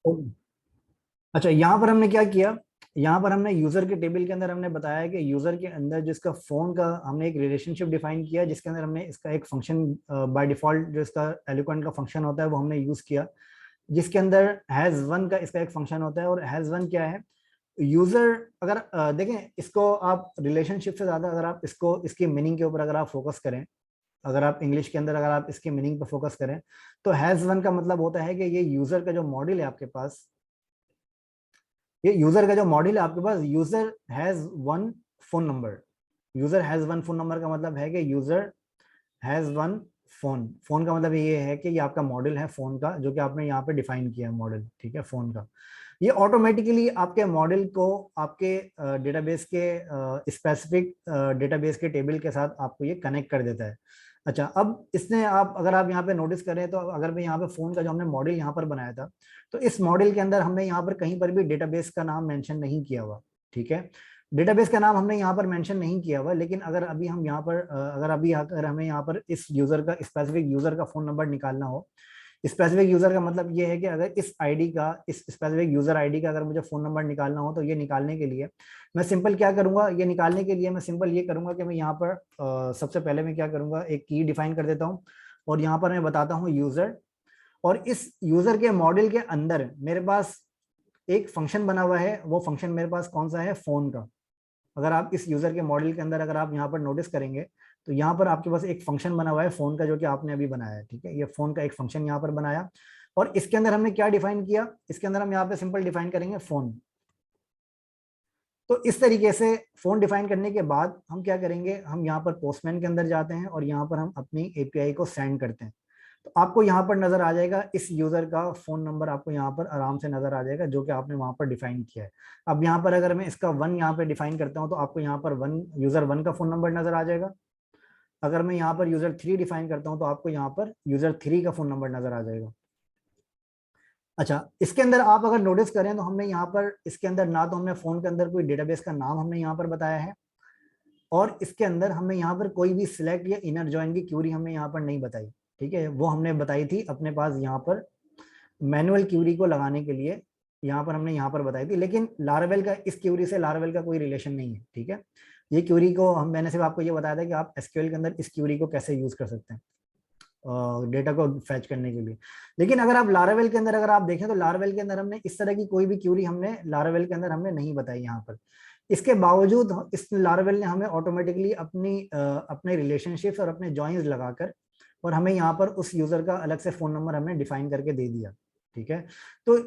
तो अच्छा, यहाँ पर हमने क्या किया, यहाँ पर हमने यूजर के टेबल के अंदर हमने बताया कि यूजर के अंदर जिसका फोन का हमने एक रिलेशनशिप डिफाइन किया, जिसके अंदर हमने इसका एक फंक्शन बाय डिफॉल्ट जो इसका एलोक्वेंट का फंक्शन होता है वो हमने यूज किया, जिसके अंदर हैज वन का इसका एक फंक्शन होता है। और हैज वन क्या है, यूजर अगर देखें इसको आप रिलेशनशिप से ज्यादा अगर आप इसको इसकी मीनिंग के ऊपर अगर आप फोकस करें, अगर आप इंग्लिश के अंदर अगर आप इसकी मीनिंग पर फोकस करें, तो हैज वन का मतलब होता है कि ये यूजर का जो मॉडल है आपके पास, ये यूजर का जो मॉडल है आपके पास, user has one phone number. User has one phone number का मतलब है कि user has one phone. Phone का मतलब ये है कि ये आपका मॉडल है फोन का, जो कि आपने यहाँ पे डिफाइन किया है मॉडल, ठीक है, फोन का। ये ऑटोमेटिकली आपके मॉडल को आपके डेटाबेस के स्पेसिफिक डेटाबेस के टेबल के साथ आपको ये कनेक्ट कर देता है। अच्छा, अब इसने आप अगर आप यहाँ पे नोटिस करें तो अगर मैं यहाँ पे फोन का जो हमने मॉडल यहाँ पर बनाया था, तो इस मॉडल के अंदर हमने यहाँ पर कहीं पर भी डेटाबेस का नाम मेंशन नहीं किया हुआ, ठीक है। डेटाबेस का नाम हमने यहाँ पर मेंशन नहीं किया हुआ, लेकिन अगर अभी हम यहाँ पर अगर हमें यहाँ पर इस यूजर का स्पेसिफिक यूजर का फोन नंबर निकालना हो, स्पेसिफिक यूजर का मतलब ये है कि अगर इस आईडी का, इस स्पेसिफिक यूजर आईडी का अगर मुझे फोन नंबर निकालना हो, तो ये निकालने के लिए मैं सिंपल क्या करूंगा, ये निकालने के लिए मैं सिंपल ये करूंगा कि मैं यहाँ पर सबसे पहले मैं क्या करूंगा, एक की डिफाइन कर देता हूँ और यहाँ पर मैं बताता हूँ यूजर। और इस यूजर के मॉडल के अंदर मेरे पास एक फंक्शन बना हुआ है, वो फंक्शन मेरे पास कौन सा है, फोन का। अगर आप इस यूजर के मॉडल के अंदर अगर आप यहाँ पर नोटिस करेंगे, तो यहाँ पर आपके पास एक फंक्शन बना हुआ है फोन का, जो कि आपने अभी बनाया है, ठीक है। ये फोन का एक फंक्शन यहाँ पर बनाया, और इसके अंदर हमने क्या डिफाइन किया, इसके अंदर हम यहाँ पे सिंपल डिफाइन करेंगे फोन। तो इस तरीके से फोन डिफाइन करने के बाद हम क्या करेंगे, हम यहाँ पर पोस्टमैन के अंदर जाते हैं और यहाँ पर हम अपनी एपीआई को सेंड करते हैं। तो आपको यहाँ पर नजर आ जाएगा इस यूजर का फोन नंबर, आपको यहाँ पर आराम से नजर आ जाएगा, जो कि आपने वहां पर डिफाइन किया है। अब यहाँ पर अगर मैं इसका वन यहाँ पे डिफाइन करता हूँ, तो आपको यहाँ पर वन, यूजर वन का फोन नंबर नजर आ जाएगा। अगर मैं यहाँ पर यूजर थ्री डिफाइन करता हूँ, तो आपको यहाँ पर यूजर थ्री का फोन नंबर नजर आ जाएगा। अच्छा, इसके अंदर आप अगर नोटिस करें तो हमने यहाँ पर इसके अंदर ना तो हमने फोन के अंदर कोई डेटाबेस का नाम हमने यहाँ पर बताया है, और इसके अंदर हमने यहाँ पर कोई भी सिलेक्ट या इनर जॉइन की क्यूरी हमने यहाँ पर नहीं बताई, ठीक है। वो हमने बताई थी अपने पास यहाँ पर मैनुअल क्यूरी को लगाने के लिए, यहाँ पर हमने यहाँ पर बताई थी। लेकिन लारावेल का, इस क्यूरी से लारावेल का कोई रिलेशन नहीं है, ठीक है। ये क्यूरी को मैंने सिर्फ आपको ये बताया था कि आप एसक्यूएल के अंदर इस क्यूरी को कैसे यूज कर सकते हैं डेटा को फैच करने के लिए। लेकिन अगर आप लारावेल के अंदर अगर आप देखें, तो लारावेल के अंदर हमने इस तरह की कोई भी क्यूरी हमने लारावेल के अंदर हमने नहीं बताई यहाँ पर। इसके बावजूद इस लारावेल ने हमें ऑटोमेटिकली अपने रिलेशनशिप्स और अपने जॉइंस लगाकर, और हमें यहाँ पर उस यूजर का अलग से फोन नंबर हमने डिफाइन करके दे दिया, ठीक है। तो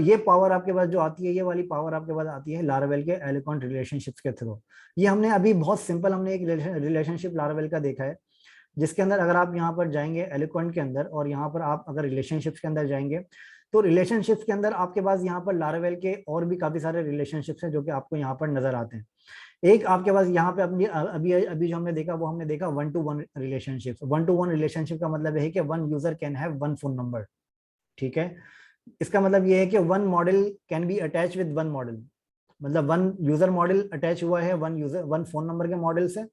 ये पावर आपके पास जो आती है, ये वाली पावर आपके पास आती है लारावेल के एलिकॉन्ट रिलेशनशिप्स के थ्रू। ये हमने अभी बहुत सिंपल हमने एक रिलेशनशिप लारावेल का देखा है, जिसके अंदर अगर आप यहाँ पर जाएंगे एलिक्वेंट के अंदर, और यहाँ पर आप अगर रिलेशनशिप्स के अंदर जाएंगे, तो रिलेशनशिप्स के अंदर आपके पास यहाँ पर लारावेल के और भी काफी सारे रिलेशनशिप्स हैं जो कि आपको यहाँ पर नजर आते हैं। एक आपके पास यहाँ पे अपनी अभी अभी जो हमने देखा, वो हमने देखा one two one relationship. One two one relationship का मतलब है कि one user can have one phone number, ठीक है। इसका मतलब ये है कि one model can be attach with one model, मतलब वन यूजर मॉडल अटैच हुआ है वन फोन नंबर के मॉडल से,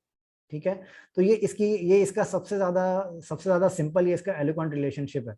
ठीक है। तो ये इसका सबसे ज्यादा सिंपल ये इसका एलिक्वेंट रिलेशनशिप है।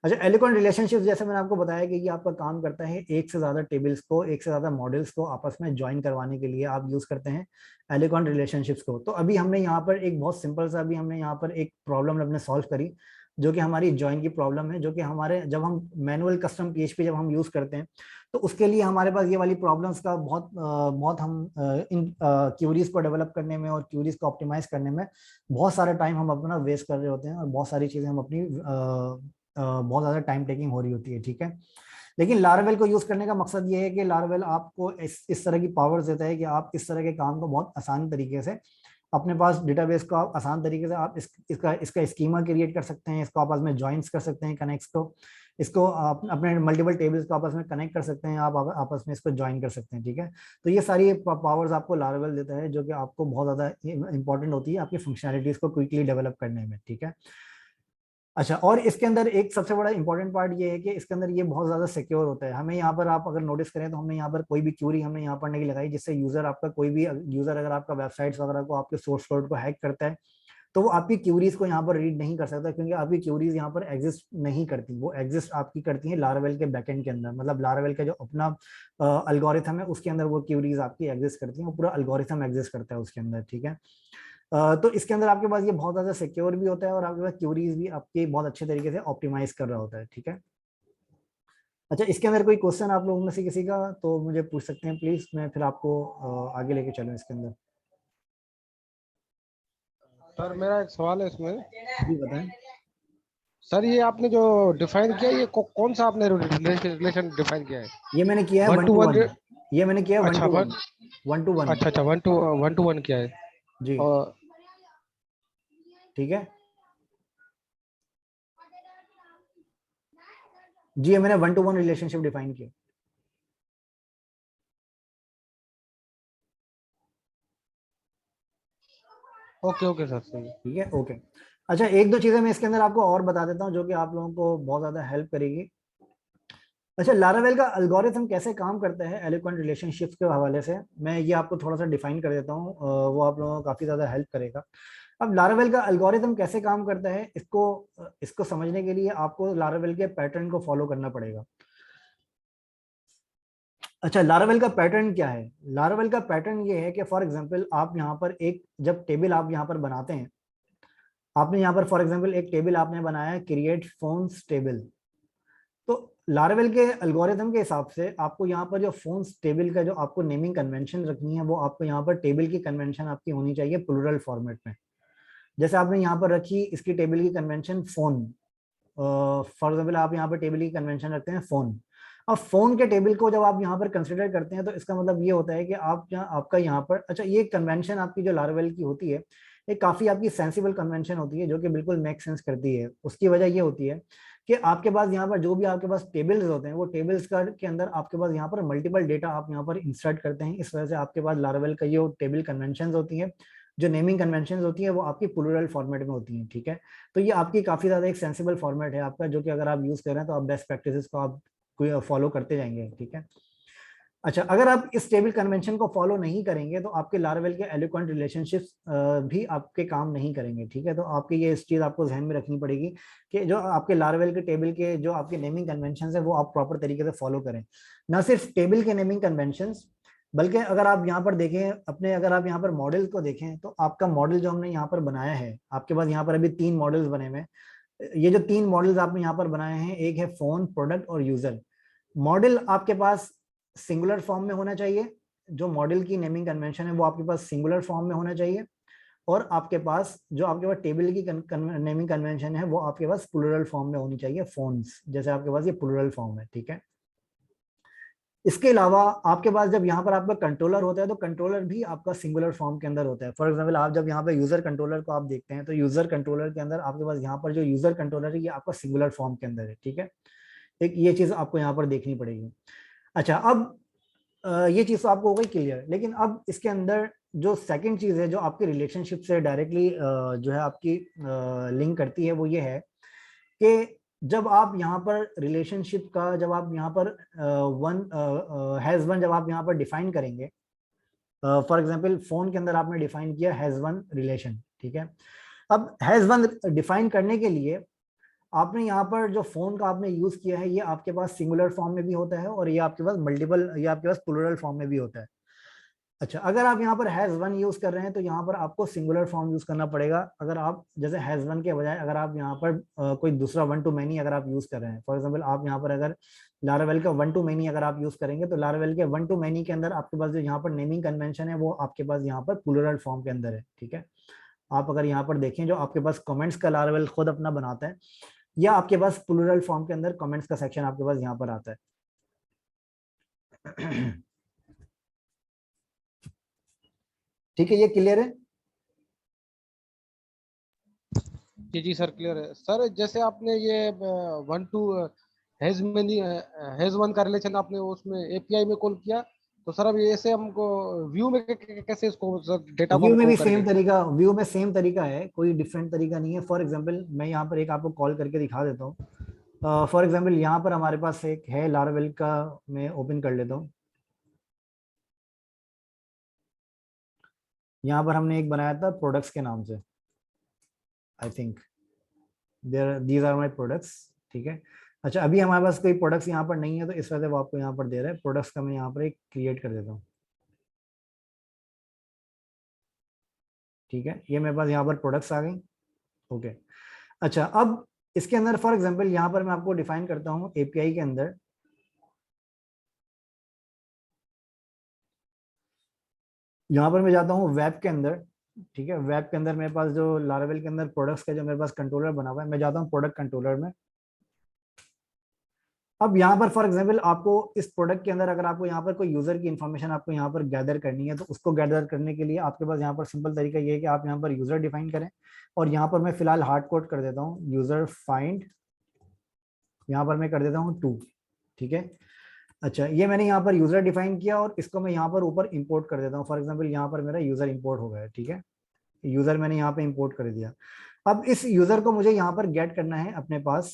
अच्छा, एलिक्वेंट रिलेशनशिप जैसे मैंने आपको बताया कि ये आपका काम करता है एक से ज्यादा टेबल्स को, एक से ज्यादा मॉडल्स को आपस में ज्वाइन करवाने के लिए आप यूज करते हैं एलिक्वेंट रिलेशनशिप्स को। तो अभी हमने यहाँ पर एक बहुत सिंपल सा, अभी हमने यहाँ पर एक प्रॉब्लम हमने सॉल्व करी, जो कि हमारी ज्वाइन की प्रॉब्लम है, जो कि हमारे जब हम मैनुअल कस्टम पीएचपी जब हम यूज करते हैं, तो उसके लिए हमारे पास ये वाली प्रॉब्लम्स का बहुत हम इन क्यूरीज को डेवलप करने में और क्यूरीज को ऑप्टिमाइज करने में बहुत सारा टाइम हम अपना वेस्ट कर रहे होते हैं, और बहुत सारी चीजें हम अपनी बहुत ज्यादा टाइम टेकिंग हो रही होती है, ठीक है। लेकिन लारावेल को यूज करने का मकसद ये है कि लारावेल आपको इस तरह की पावर्स देता है कि आप इस तरह के काम को बहुत आसान तरीके से अपने पास डेटाबेस को आप आसान तरीके से आप इसका स्कीमा क्रिएट कर सकते हैं, इसको आपस में ज्वाइंट्स कर सकते हैं, कनेक्ट्स को, इसको आप अपने मल्टीपल टेबल्स को आपस में कनेक्ट कर सकते हैं, आप आपस में इसको ज्वाइन कर सकते हैं, ठीक है। तो ये सारी पावर्स आपको लारावेल देता है, जो कि आपको बहुत ज्यादा इंपॉर्टेंट होती है आपकी फंक्शनैलिटीज को क्विकली डेवलप करने में, ठीक है। अच्छा, और इसके अंदर एक सबसे बड़ा इंपॉर्टेंट पार्ट ये है कि इसके अंदर ये बहुत ज्यादा सिक्योर होता है। हमें यहाँ पर आप अगर नोटिस करें, तो हमने यहाँ पर कोई भी क्यूरी हमने यहाँ पर नहीं लगाई, जिससे यूजर आपका कोई भी यूजर अगर आपका वेबसाइट्स वगैरह को, आपके सोर्स कोड को हैक करता है, तो वो आपकी क्यूरीज को यहाँ पर रीड नहीं कर सकता, क्योंकि आपकी क्यूरीज यहाँ पर एग्जिस्ट नहीं करती, वो एग्जिस्ट आपकी करती है लारावेल के बैकएंड के अंदर, मतलब लारावेल का जो अपना अल्गोरिथम है उसके अंदर वो क्यूरीज आपकी एग्जिस्ट करती है, वो पूरा अल्गोरिथम एग्जिस्ट करता है उसके अंदर, ठीक है। तो इसके अंदर आपके पास ये बहुत ज्यादा सिक्योर भी होता है और आपके पास क्यूरीज भी आपकी बहुत अच्छे तरीके से ऑप्टिमाइज कर रहा होता है, ठीक है। अच्छा, इसके अंदर कोई क्वेश्चन आप लोगों में से किसी का तो मुझे पूछ सकते हैं प्लीज, मैं फिर आपको आगे लेके चलूं इसके अंदर। सर मेरा एक सवाल है इसमें। जी बताएं। सर ये आपने जो डिफाइन किया, ये कौन सा आपने रिलेशन डिफाइन किया है? ये मैंने किया है one one two two one? One. ये मैंने किया है वन अच्छा two one. One. One two one. अच्छा अच्छा, वन टू वन किया है। जी। और ठीक है। जी, ये मैंने one two one relationship define किया। ओके ओके सर, सही है। ठीक है, ओके। अच्छा, एक दो चीजें मैं इसके अंदर आपको और बता देता हूँ जो कि आप लोगों को बहुत ज्यादा हेल्प करेगी। अच्छा, लारावेल का एल्गोरिथम कैसे काम करता है एलोक्वेंट रिलेशनशिप्स के हवाले से मैं ये आपको थोड़ा सा डिफाइन कर देता हूँ, वो आप लोगों को काफी ज्यादा हेल्प करेगा। अब लारावेल का एल्गोरिथम कैसे काम करता है, इसको इसको समझने के लिए आपको लारावेल के पैटर्न को फॉलो करना पड़ेगा। अच्छा, लारावेल का पैटर्न क्या है? लारावेल का पैटर्न ये है कि फॉर एग्जांपल आप यहाँ पर एक जब टेबल आप यहाँ पर बनाते हैं, आपने यहाँ पर फॉर एग्जांपल एक टेबल आपने बनाया है क्रिएट फोन्स टेबल। तो लारावेल के एल्गोरिथम के हिसाब से आपको यहाँ पर जो फोन्स टेबल का जो आपको नेमिंग कन्वेंशन रखनी है, वो आपको यहाँ पर टेबल की कन्वेंशन आपकी होनी चाहिए प्लूरल फॉर्मेट में। जैसे आपने यहाँ पर रखी इसकी टेबल की कन्वेंशन फोन, फॉर एग्जाम्पल आप यहाँ पर टेबल की कन्वेंशन रखते हैं फोन। अब फोन के टेबल को जब आप यहाँ पर कंसिडर करते हैं तो इसका मतलब ये होता है कि आप आपका यहाँ पर, अच्छा ये कन्वेंशन आपकी जो लारावेल की होती है, ये काफी आपकी सेंसिबल कन्वेंशन होती है जो कि बिल्कुल मेक सेंस करती है। उसकी वजह ये होती है कि आपके पास यहाँ पर जो भी आपके पास टेबल्स होते हैं, वो टेबल्स का के अंदर आपके पास यहाँ पर मल्टीपल डेटा आप यहाँ पर इंसर्ट करते हैं, इस वजह से आपके पास लारावेल का ये टेबल कन्वेंशन होती है, जो नेमिंग कन्वेंशन होती है वो आपकी प्लूरल फॉर्मेट में होती है, ठीक है। तो ये आपकी काफी ज्यादा एक सेंसिबल फॉर्मेट है आपका, जो कि अगर आप यूज कर रहे हैं तो आप बेस्ट प्रैक्टिसेस को आप फॉलो करते जाएंगे, ठीक है। अच्छा, अगर आप इस टेबल कन्वेंशन को फॉलो नहीं करेंगे तो आपके लारावेल के एलोक्वेंट रिलेशनशिप्स भी आपके काम नहीं करेंगे, ठीक है। तो आपके ये इस चीज आपको ध्यान में रखनी पड़ेगी कि जो आपके लारावेल के टेबल के जो आपके नेमिंग कन्वेंशन है वो आप प्रॉपर तरीके से फॉलो करें। ना सिर्फ टेबल के नेमिंग कन्वेंशन, बल्कि अगर आप यहाँ पर देखें अपने, अगर आप यहाँ पर मॉडल को देखें तो आपका मॉडल जो हमने यहाँ पर बनाया है, आपके पास यहाँ पर अभी 3 मॉडल्स बने हुए हैं। ये जो 3 मॉडल्स आपने यहाँ पर बनाए हैं, एक है फोन, प्रोडक्ट और यूजर। मॉडल आपके पास सिंगुलर फॉर्म में होना चाहिए, जो मॉडल की नेमिंग कन्वेंशन है वो आपके पास सिंगुलर फॉर्म में होना चाहिए। और आपके पास जो आपके पास टेबल की नेमिंग कन्वेंशन है वो आपके पास प्लूरल फॉर्म में होनी चाहिए, फोन्स जैसे आपके पास ये प्लूरल फॉर्म है, ठीक है। इसके अलावा आपके पास जब यहाँ पर आपका कंट्रोलर होता है तो कंट्रोलर भी आपका सिंगुलर फॉर्म के अंदर होता है। फॉर एग्जांपल आप जब यहाँ पे यूजर कंट्रोलर को आप देखते हैं तो यूजर कंट्रोलर के अंदर आपके पास यहाँ पर जो यूजर कंट्रोलर है ये आपका सिंगुलर फॉर्म के अंदर है, ठीक है। एक ये चीज आपको यहाँ पर देखनी पड़ेगी। अच्छा, अब ये चीज तो आपको हो गई क्लियर, लेकिन अब इसके अंदर जो सेकंड चीज है जो आपके रिलेशनशिप से डायरेक्टली जो है आपकी लिंक करती है, वो ये है कि जब आप यहाँ पर रिलेशनशिप का, जब आप यहाँ पर वन हैज वन जब आप यहाँ पर डिफाइन करेंगे, फॉर एग्जांपल फोन के अंदर आपने डिफाइन किया हैज वन रिलेशन, ठीक है। अब हैज वन डिफाइन करने के लिए आपने यहाँ पर जो फोन का आपने यूज किया है ये आपके पास सिंगुलर फॉर्म में भी होता है और ये आपके पास मल्टीपल, ये आपके पास प्लूरल फॉर्म में भी होता है। अच्छा, अगर आप यहाँ पर हैज वन यूज कर रहे हैं तो यहाँ पर आपको सिंगुलर फॉर्म यूज करना पड़ेगा। अगर आप जैसे हैज वन के बजाय अगर आप यहाँ पर कोई दूसरा वन टू मैनी अगर आप यूज कर रहे हैं, फॉर एग्जाम्पल आप यहाँ पर अगर लारावेल का वन टू मैनी अगर आप यूज करेंगे तो लारावेल के वन टू मैनी के अंदर आपके पास जो यहाँ पर नेमिंग कन्वेंशन है वो आपके पास यहाँ पर प्लूरल फॉर्म के अंदर है, ठीक है। आप अगर यहाँ पर देखें जो आपके पास कमेंट्स का लारावेल खुद अपना बनाता है, या आपके पास प्लूरल फॉर्म के अंदर कमेंट्स का सेक्शन आपके पास यहाँ पर आता है। ठीक है, ये क्लियर है? जी सर, क्लियर है सर। जैसे आपने ये one two has many has one का रिलेशन आपने उसमें एपीआई में कॉल किया, तो सर अब ऐसे हमको व्यू में कैसे इसको डेटा को व्यू में हमको भी सेम करेंगे? तरीका, व्यू में सेम तरीका है, कोई डिफरेंट तरीका नहीं है। फॉर एग्जांपल मैं यहाँ पर एक आपको कॉल करके दिखा देता हूँ। फॉर एग्जांपल यहाँ पर हमारे पास एक है लारावेल का, मैं ओपन कर लेता हूँ। यहाँ पर हमने एक बनाया था प्रोडक्ट्स के नाम से, I think these are my products, ठीक है। अच्छा, अभी हमारे पास कोई प्रोडक्ट्स यहाँ पर नहीं है तो इस वजह से वो आपको यहाँ पर दे रहा है। प्रोडक्ट्स का मैं यहाँ पर एक क्रिएट कर देता हूँ, ठीक है। ये मेरे पास यहाँ पर प्रोडक्ट्स आ गई, ओके। अच्छा, अब इसके अंदर फॉर एग्जांपल यहाँ पर मैं आपको डिफाइन करता हूँ एपीआई के अंदर। यहाँ पर मैं जाता हूँ वेब के अंदर, ठीक है। वेब के अंदर मेरे पास जो लारावेल के अंदर प्रोडक्ट्स का जो मेरे पास कंट्रोलर बना हुआ है, मैं जाता हूँ प्रोडक्ट कंट्रोलर में। अब यहाँ पर फॉर एग्जांपल आपको इस प्रोडक्ट के अंदर अगर आपको यहाँ पर कोई यूजर की इन्फॉर्मेशन आपको यहाँ पर गैदर करनी है, तो उसको गैदर करने के लिए आपके पास यहाँ पर सिंपल तरीका ये है कि आप यहाँ पर यूजर डिफाइन करें। और यहाँ पर मैं फिलहाल हार्ड कोड कर देता हूँ यूजर फाइंड, यहाँ पर मैं कर देता हूँ 2, ठीक है। अच्छा, ये मैंने यहाँ पर यूजर डिफाइन किया और इसको मैं यहाँ पर ऊपर इंपोर्ट कर देता हूँ। फॉर एग्जांपल यहाँ पर मेरा यूजर इंपोर्ट हो गया है, ठीक है। यूजर मैंने यहाँ पे इंपोर्ट कर दिया। अब इस यूजर को मुझे यहाँ पर गेट करना है अपने पास।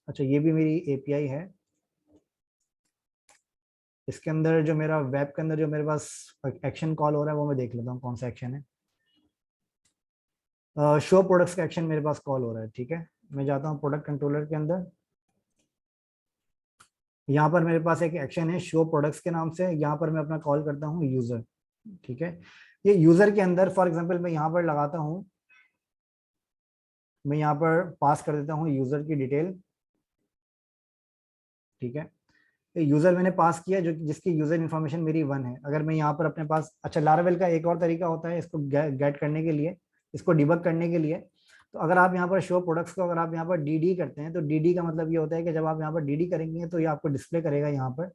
अच्छा, ये भी मेरी एपीआई है। इसके अंदर जो मेरा वेब के अंदर जो मेरे पास एक्शन कॉल हो रहा है वो मैं देख लेता हूँ कौन सा एक्शन है। शो प्रोडक्ट्स का एक्शन मेरे पास कॉल हो रहा है, ठीक है। मैं जाता हूँ प्रोडक्ट कंट्रोलर के अंदर। यहाँ पर मेरे पास एक एक्शन है शो प्रोडक्ट्स के नाम से, यहाँ पर मैं अपना कॉल करता हूँ यूजर, ठीक है। ये यूजर के अंदर फॉर एग्जांपल मैं यहाँ पर लगाता हूँ, मैं यहाँ पर पास कर देता हूँ यूजर की डिटेल, ठीक है। यूजर मैंने पास किया जो जिसकी यूजर इन्फॉर्मेशन मेरी 1 है। अगर मैं यहाँ पर अपने पास, अच्छा लारावेल का एक और तरीका होता है इसको गेट करने के लिए, इसको डिबग करने के लिए। तो अगर आप यहाँ पर शो प्रोडक्ट्स को अगर आप यहाँ पर डीडी करते हैं, तो डीडी का मतलब ये होता है कि जब आप यहाँ पर डीडी करेंगे तो ये आपको डिस्प्ले करेगा यहाँ पर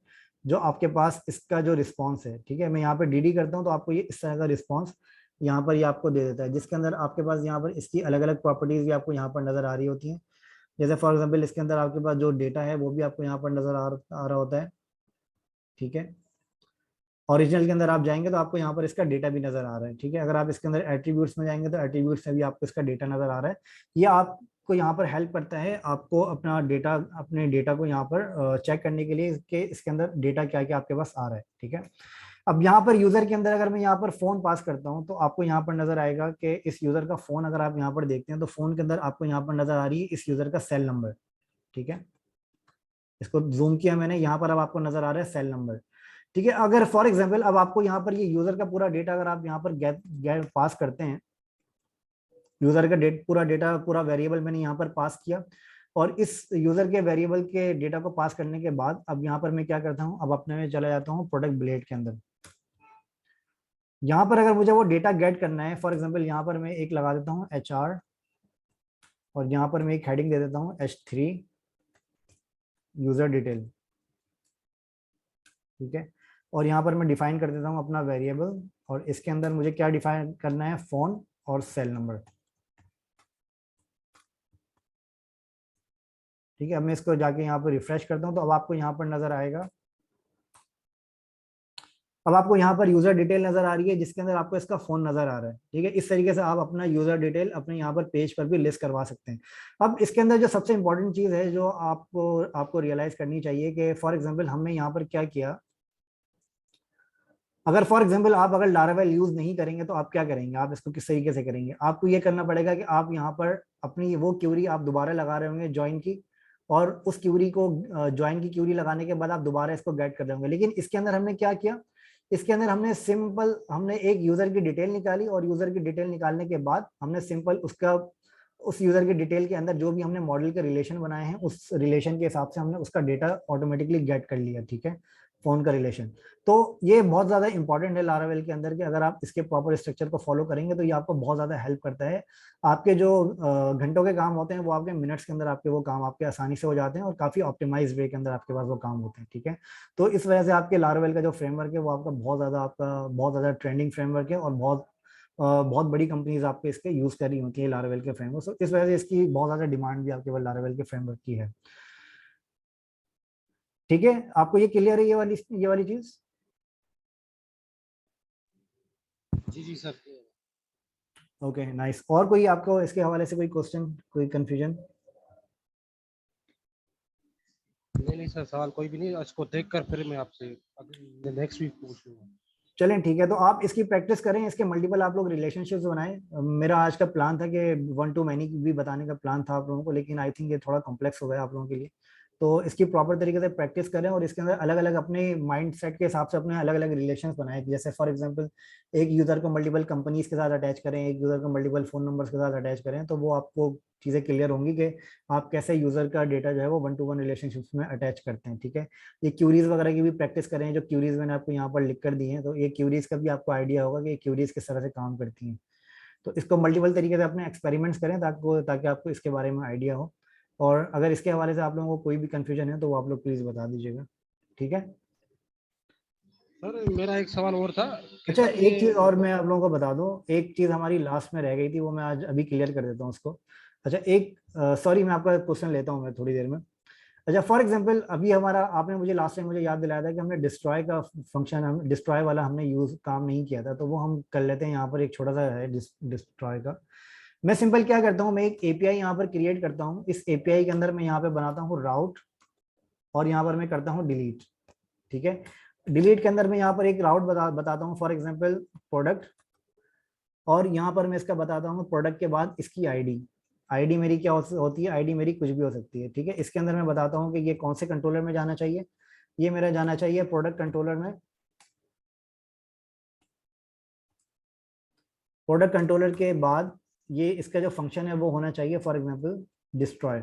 जो आपके पास इसका जो रिस्पॉन्स है, ठीक है। मैं यहाँ पर डीडी करता हूँ तो आपको ये इस तरह का रिस्पॉन्स यहाँ पर ये आपको दे देता है, जिसके अंदर आपके पास यहाँ पर इसकी अलग अलग प्रॉपर्टीज भी आपको यहाँ पर नजर आ रही होती हैं। जैसे फॉर एग्जाम्पल इसके अंदर आपके पास जो डेटा है वो भी आपको यहाँ पर नजर आ रहा होता है, ठीक है। ओरिजिनल के अंदर आप जाएंगे तो आपको यहाँ पर इसका डेटा भी नजर आ रहा है, ठीक है। अगर आप इसके अंदर एट्रीब्यूट्स में जाएंगे तो एट्रीब्यूट्स में भी आपको इसका डेटा नजर आ रहा है। ये आपको यहाँ पर हेल्प करता है आपको अपना डेटा, अपने डेटा को यहाँ पर चेक करने के लिए कि इसके अंदर डेटा क्या क्या आपके पास आ रहा है, ठीक है। अब यहाँ पर यूजर के अंदर अगर मैं यहाँ पर फोन पास करता हूँ तो आपको यहाँ पर नजर आएगा कि इस यूजर का फोन, अगर आप यहाँ पर देखते हैं तो फोन के अंदर आपको यहाँ पर नजर आ रही है इस यूजर का सेल नंबर, ठीक है। इसको जूम किया मैंने, यहाँ पर अब आपको नजर आ रहा है सेल नंबर, ठीक है। अगर फॉर एग्जांपल अब आपको यहाँ पर ये यूजर का पूरा डेटा अगर आप यहाँ पर गेट गेट पास करते हैं, यूजर का पूरा डेटा पूरा वेरिएबल मैंने यहाँ पर पास किया। और इस यूजर के वेरिएबल के डेटा को पास करने के बाद अब यहाँ पर मैं क्या करता हूँ, अब अपने में चला जाता हूँ प्रोडक्ट ब्लेड के अंदर। यहाँ पर अगर मुझे वो डेटा गेट करना है, फॉर एग्जाम्पल यहाँ पर मैं एक लगा देता हूँ HR, और यहाँ पर मैं एक हेडिंग दे देता हूँ H3 यूजर डिटेल, ठीक है। और यहाँ पर मैं डिफाइन कर देता हूँ अपना वेरिएबल, और इसके अंदर मुझे क्या डिफाइन करना है, फोन और सेल नंबर, ठीक है। अब मैं इसको जाके यहाँ पर रिफ्रेश करता हूँ तो अब आपको यहाँ पर नजर आएगा, अब आपको यहाँ पर यूजर डिटेल नजर आ रही है जिसके अंदर आपको इसका फोन नजर आ रहा है, ठीक है। इस तरीके से आप अपना यूजर डिटेल अपने यहाँ पर पेज पर भी लिस्ट करवा सकते हैं। अब इसके अंदर जो सबसे इंपॉर्टेंट चीज है जो आपको रियलाइज करनी चाहिए कि फॉर एग्जाम्पल हमने यहाँ पर क्या किया, अगर फॉर एग्जाम्पल आप अगर लारावेल यूज नहीं करेंगे तो आप क्या करेंगे, आप इसको किस तरीके से करेंगे, आपको ये करना पड़ेगा कि आप यहाँ पर अपनी वो क्यूरी आप दोबारा लगा रहे होंगे ज्वाइन की, और उस क्यूरी को ज्वाइन की क्यूरी लगाने के बाद आप दोबारा इसको गेट कर देंगे। लेकिन इसके अंदर हमने क्या किया, इसके अंदर हमने एक यूजर की डिटेल निकाली, और यूजर की डिटेल निकालने के बाद हमने सिंपल उस यूजर की डिटेल के अंदर जो भी हमने मॉडल के रिलेशन बनाए हैं उस रिलेशन के हिसाब से हमने उसका डेटा ऑटोमेटिकली गेट कर लिया, ठीक है, फोन का रिलेशन। तो ये बहुत ज्यादा इंपॉर्टेंट है लारावेल के अंदर कि अगर आप इसके प्रॉपर स्ट्रक्चर को फॉलो करेंगे तो ये आपको बहुत ज्यादा हेल्प करता है। आपके जो घंटों के काम होते हैं वो आपके मिनट्स के अंदर आपके वो काम आपके आसानी से हो जाते हैं, और काफी ऑप्टिमाइज वे के अंदर आपके पास वो काम होते हैं, ठीक है। तो इस वजह से आपके लारावेल का जो फ्रेमवर्क है वो आपका बहुत ज्यादा ट्रेंडिंग फ्रेमवर्क है, और बहुत बड़ी कंपनीज आपके इसके यूज कर रही होती है लारावेल के फ्रेमवर्क। तो इस वजह से इसकी बहुत ज्यादा डिमांड भी आपके पास लारावेल के फ्रेमवर्क की है, ठीक है। आपको ये क्लियर है ये वाली चीज? जी जी सर। Okay nice. और कोई आपको इसके हवाले से कोई क्वेश्चन, कोई कंफ्यूजन? नहीं नहीं सर, सवाल कोई भी नहीं, इसको देख कर फिर मैं आपसे नेक्स्ट वीक पूछूंगा। चलें ठीक है, तो आप इसकी प्रैक्टिस करें, इसके मल्टीपल आप लोग रिलेशनशिप्स बनाएं। मेरा आज का प्लान था कि वन टू मैनी भी बताने का प्लान था आप लोगों को, लेकिन आई थिंक ये थोड़ा कॉम्प्लेक्स हो गया आप लोगों के लिए। तो इसकी प्रॉपर तरीके से प्रैक्टिस करें और इसके अंदर अलग अलग अपने माइंड सेट के हिसाब से अपने अलग अलग रिलेशंस बनाएं। जैसे फॉर एग्जांपल एक यूजर को मल्टीपल कंपनीज के साथ अटैच करें, एक यूजर को मल्टीपल फोन नंबर्स के साथ अटैच करें, तो वो आपको चीज़ें क्लियर होंगी कि आप कैसे यूजर का डेटा जो है वो वन टू वन रिलेशनशिप्स में अटैच करते हैं। ठीक है, ये क्यूरीज वगैरह की भी प्रैक्टिस करें, जो क्यूरीज मैंने आपको यहाँ पर लिख कर दी हैं, तो ये क्यूरीज का भी आपको आइडिया होगा कि ये क्यूरीज किस तरह से काम करती हैं। तो इसको मल्टीपल तरीके से अपने एक्सपेरिमेंट्स करें ताकि आपको इसके बारे में आइडिया हो। और अगर इसके हवाले से आप लोगों को कोई भी कंफ्यूजन है तो वो आप लोग प्लीज बता दीजिएगा। ठीक है। सर मेरा एक सवाल और था कि अच्छा, सर एक ये चीज और मैं आप लोगों को बता दूं, एक चीज हमारी लास्ट में रह गई थी, वो मैं आज अभी क्लियर कर देता हूँ उसको। अच्छा, एक सॉरी, मैं आपका क्वेश्चन लेता हूँ मैं थोड़ी देर में। अच्छा, फॉर एग्जांपल अभी हमारा, आपने मुझे लास्ट टाइम मुझे याद दिलाया था कि हमने डिस्ट्रॉय का फंक्शन, हम डिस्ट्रॉय वाला हमने यूज काम नहीं किया था, तो वो हम कर लेते हैं। यहाँ पर एक छोटा सा है डिस्ट्रॉय का। मैं सिंपल क्या करता हूँ, मैं एक एपीआई यहाँ पर क्रिएट करता हूँ। इस एपीआई के अंदर मैं यहाँ पे बनाता हूँ राउट, और यहाँ पर मैं करता हूँ डिलीट। ठीक है, डिलीट के अंदर मैं यहाँ पर एक राउट बताता हूँ, फॉर एग्जाम्पल प्रोडक्ट, और यहाँ पर मैं इसका बताता हूँ प्रोडक्ट के बाद इसकी आईडी। आईडी मेरी क्या होती है, आईडी मेरी कुछ भी हो सकती है। ठीक है, इसके अंदर मैं बताता हूँ कि ये कौन से कंट्रोलर में जाना चाहिए। ये मेरा जाना चाहिए प्रोडक्ट कंट्रोलर में। प्रोडक्ट कंट्रोलर के बाद ये इसका जो फंक्शन है वो होना चाहिए फॉर एग्जाम्पल डिस्ट्रॉय।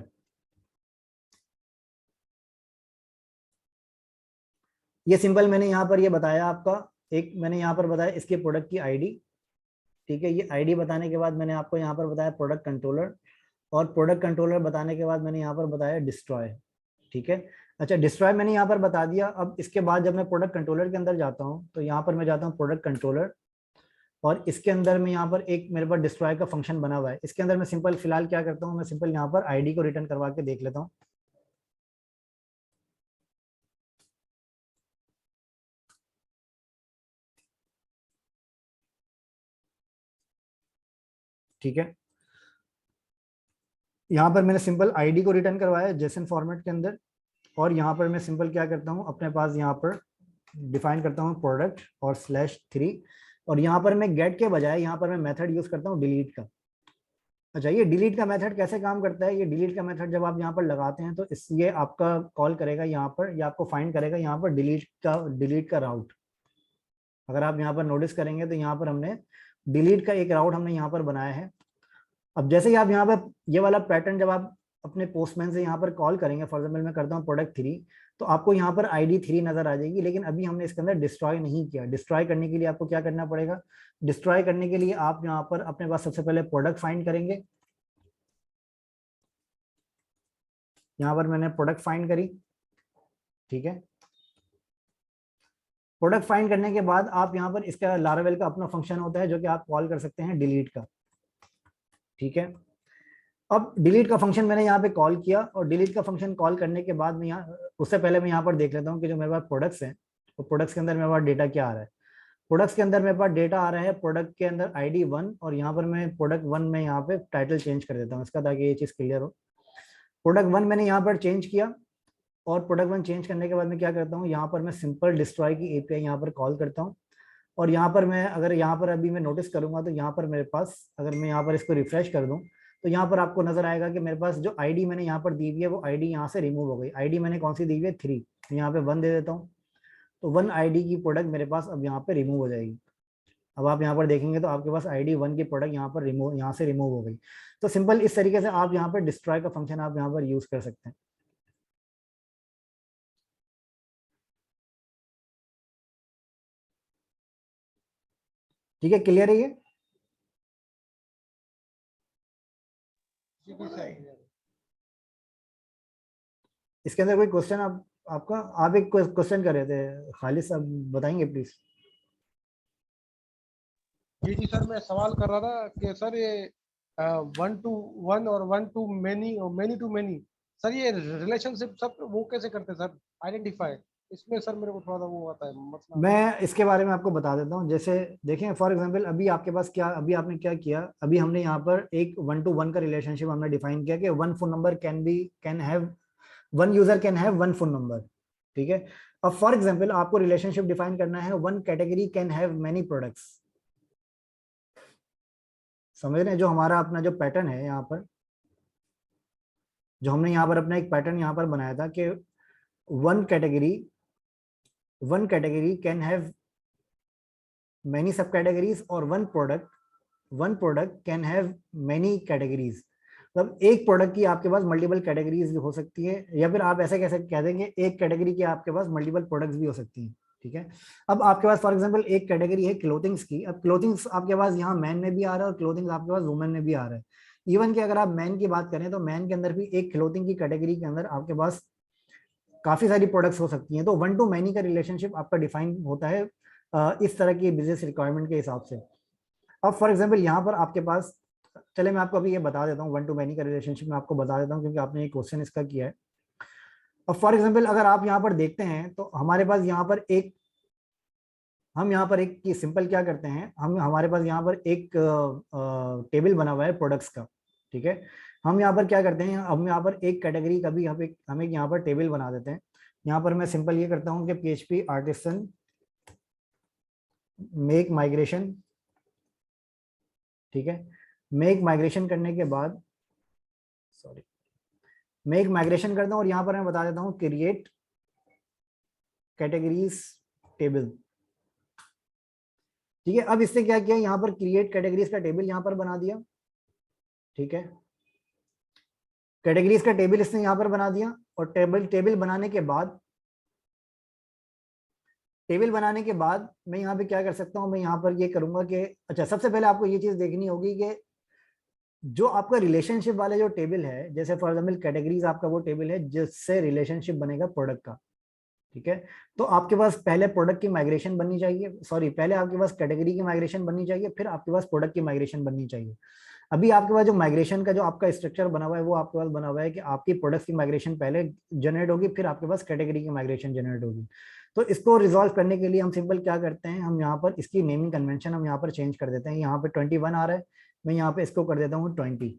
ये सिंपल मैंने यहाँ पर ये बताया आपका, एक मैंने यहाँ पर बताया इसके प्रोडक्ट की आईडी। ठीक है, ये आईडी बताने के बाद मैंने आपको यहाँ पर बताया प्रोडक्ट कंट्रोलर, और प्रोडक्ट कंट्रोलर बताने के बाद मैंने यहाँ पर बताया डिस्ट्रॉय। ठीक है। अच्छा, डिस्ट्रॉय मैंने यहाँ पर बता दिया। अब इसके बाद जब मैं प्रोडक्ट कंट्रोलर के अंदर जाता हूँ, तो यहाँ पर मैं जाता हूँ प्रोडक्ट कंट्रोलर, और इसके अंदर में यहाँ पर एक मेरे पास डिस्ट्रॉय का फंक्शन बना हुआ है। इसके अंदर मैं सिंपल फिलहाल क्या करता हूँ, मैं सिंपल यहाँ पर आईडी को रिटर्न करवा के देख लेता हूँ। ठीक है, यहाँ पर मैंने सिंपल आईडी को रिटर्न करवाया जेसन फॉर्मेट के अंदर, और यहाँ पर मैं सिंपल क्या करता हूँ, अपने पास यहाँ पर डिफाइन करता हूँ प्रोडक्ट और /3, और यहाँ पर मैं गेट के बजाय यहाँ पर मैं मेथड यूज करता हूँ डिलीट का। अच्छा, ये डिलीट का मेथड कैसे काम करता है, ये डिलीट का मेथड जब आप यहाँ पर लगाते हैं तो इस ये आपका कॉल करेगा यहाँ पर, ये आपको फाइंड करेगा यहाँ पर डिलीट का राउट। अगर आप यहाँ पर नोटिस करेंगे तो यहाँ पर हमने डिलीट का एक राउट हमने यहाँ पर बनाया है। अब जैसे ही आप यहाँ पर ये वाला पैटर्न जब आप अपने पोस्टमैन से यहाँ पर कॉल करेंगे, फॉर एग्जाम्पल मैं करता हूँ प्रोडक्ट 3, तो आपको यहाँ पर ID 3 नजर आ जाएगी। लेकिन अभी हमने इसके अंदर डिस्ट्रॉय नहीं किया। डिस्ट्रॉय करने के लिए आपको क्या करना पड़ेगा, डिस्ट्रॉय करने के लिए आप यहाँ पर अपने पास सबसे पहले प्रोडक्ट फाइंड करेंगे। यहाँ पर मैंने प्रोडक्ट फाइंड करी। ठीक है, प्रोडक्ट फाइंड करने के बाद आप यहाँ पर इसका लारावेल का अपना फंक्शन होता है जो कि आप कॉल कर सकते हैं डिलीट का। ठीक है, अब डिलीट का फंक्शन मैंने यहाँ पे कॉल किया, और डिलीट का फंक्शन कॉल करने के बाद मैं यहाँ, उससे पहले मैं यहाँ पर देख लेता हूँ कि जो मेरे पास प्रोडक्ट्स हैं, तो प्रोडक्ट्स के अंदर मेरे पास डेटा क्या आ रहा है। प्रोडक्ट्स के अंदर मेरे पास डेटा आ रहा है प्रोडक्ट के अंदर ID 1, और यहाँ पर मैं प्रोडक्ट 1 में यहाँ पे टाइटल चेंज कर देता हूँ इसका, ताकि ये चीज़ क्लियर हो। प्रोडक्ट 1 मैंने यहाँ पर चेंज किया, और प्रोडक्ट 1 चेंज करने के बाद मैं क्या करता हूँ, यहाँ पर मैं सिंपल डिस्ट्रॉय की API यहाँ पर कॉल करता हूँ। और यहाँ पर मैं अगर यहाँ पर अभी मैं नोटिस करूंगा तो यहाँ पर मेरे पास, अगर मैं यहाँ पर इसको रिफ्रेश कर दूं, तो यहाँ पर आपको नजर आएगा कि मेरे पास जो आईडी मैंने यहाँ पर दी हुई है वो आईडी यहाँ से रिमूव हो गई। आईडी मैंने कौन सी दी हुई है, 3, यहाँ पे 1 दे देता हूँ, तो 1 आईडी की प्रोडक्ट मेरे पास अब यहाँ पे रिमूव हो जाएगी। अब आप यहाँ पर देखेंगे तो आपके पास ID 1 की प्रोडक्ट यहाँ पर यहाँ से रिमूव हो गई। तो सिंपल इस तरीके से आप यहाँ पर डिस्ट्रॉय का फंक्शन आप यहाँ पर यूज कर सकते हैं। ठीक है, क्लियर है ये? जी जी सर। इसके अंदर कोई क्वेश्चन आपका, आप एक क्वेश्चन कर रहे थे खालिद साहब, बताएंगे प्लीज? जी जी सर, मैं सवाल कर रहा था कि सर ये 1 to 1 और 1 to many और many to many, सर ये रिलेशनशिप सब वो कैसे करते हैं सर, आइडेंटिफाई, इसमें सर मेरे को थोड़ा सा वो आता है मसला। मैं इसके बारे में आपको बता देता हूँ। जैसे देखें, फॉर एग्जांपल अभी आपके पास क्या, अभी आपने क्या किया, अभी हमने यहाँ पर एक 1 to 1 का रिलेशनशिप हमने डिफाइन किया कि one phone number can have, one user can have one phone number. ठीक है। अब फॉर एग्जाम्पल आपको रिलेशनशिप डिफाइन करना है, one category can have many products. समझ रहे हैं जो हमारा अपना जो पैटर्न है यहाँ पर, जो हमने यहाँ पर अपना एक पैटर्न यहाँ पर बनाया था कि one category can have many सब कैटेगरीज, और one product can have many categories. मतलब एक प्रोडक्ट की आपके पास मल्टीपल कैटेगरीज भी हो सकती है, या फिर आप ऐसे कैसे कह देंगे एक कैटेगरी की आपके पास मल्टीपल प्रोडक्ट्स भी हो सकती हैं। ठीक है। अब आपके पास फॉर एग्जांपल एक कैटेगरी है क्लोथिंग्स की। अब क्लोथिंग्स आपके पास यहाँ मैन में भी आ रहा है और क्लोथिंग्स आपके पास वुमेन में भी आ रहा है। इवन कि अगर आप मैन की बात करें तो मैन के अंदर भी एक क्लोथिंग की कैटेगरी के अंदर आपके पास काफी सारी प्रोडक्ट्स हो सकती हैं। तो वन टू मैनी का रिलेशनशिप आपका डिफाइन होता है इस तरह की बिजनेस रिक्वायरमेंट के हिसाब से। अब फॉर एग्जाम्पल यहाँ पर आपके पास, चले मैं आपको अभी ये बता देता हूँ वन टू मैनी का रिलेशनशिप मैं आपको बता देता हूँ, क्योंकि आपने ये क्वेश्चन इसका किया है। अब फॉर एग्जाम्पल अगर आप यहाँ पर देखते हैं तो हमारे पास यहाँ पर एक, हम यहाँ पर एक की सिंपल क्या करते हैं, हम हमारे पास यहाँ पर एक टेबल बना हुआ है प्रोडक्ट्स का। ठीक है। हम यहाँ पर क्या करते हैं, हम यहाँ पर एक कैटेगरी का भी हम एक यहाँ पर टेबल बना देते हैं। यहाँ पर मैं सिंपल ये करता हूँ कि PHP आर्टिसन मेक माइग्रेशन। ठीक है। मेक माइग्रेशन करने के बाद, सॉरी, मेक माइग्रेशन करता हूँ और यहाँ पर मैं बता देता हूँ क्रिएट कैटेगरीज टेबल। ठीक है। अब इससे क्या किया, यहाँ पर क्रिएट कैटेगरीज का टेबल यहाँ पर बना दिया। ठीक है। कैटेगरीज का टेबल इसने यहाँ पर बना दिया, और टेबल बनाने के बाद मैं यहाँ पे क्या कर सकता हूँ, मैं यहाँ पर ये करूंगा कि अच्छा, सबसे पहले आपको ये चीज देखनी होगी कि जो आपका रिलेशनशिप वाला जो टेबल है, जैसे फॉर एग्जाम्पल कैटेगरीज आपका वो टेबल है जिससे रिलेशनशिप बनेगा प्रोडक्ट का। ठीक है। तो आपके पास पहले प्रोडक्ट की माइग्रेशन बननी चाहिए, सॉरी, पहले आपके पास कैटेगरी की माइग्रेशन बननी चाहिए, फिर आपके पास प्रोडक्ट की माइग्रेशन बननी चाहिए। अभी आपके पास जो माइग्रेशन का जो आपका स्ट्रक्चर बना हुआ है वो आपके पास बना हुआ है कि आपकी प्रोडक्ट की माइग्रेशन पहले जनरेट होगी, फिर आपके पास कैटेगरी की माइग्रेशन जनरेट होगी। तो इसको रिजॉल्व करने के लिए हम सिंपल क्या करते हैं, हम यहाँ पर इसकी नेमिंग कन्वेंशन हम यहाँ पर चेंज कर देते हैं। यहाँ पे 21 आ रहा है, मैं यहाँ पे इसको कर देता हूँ 20,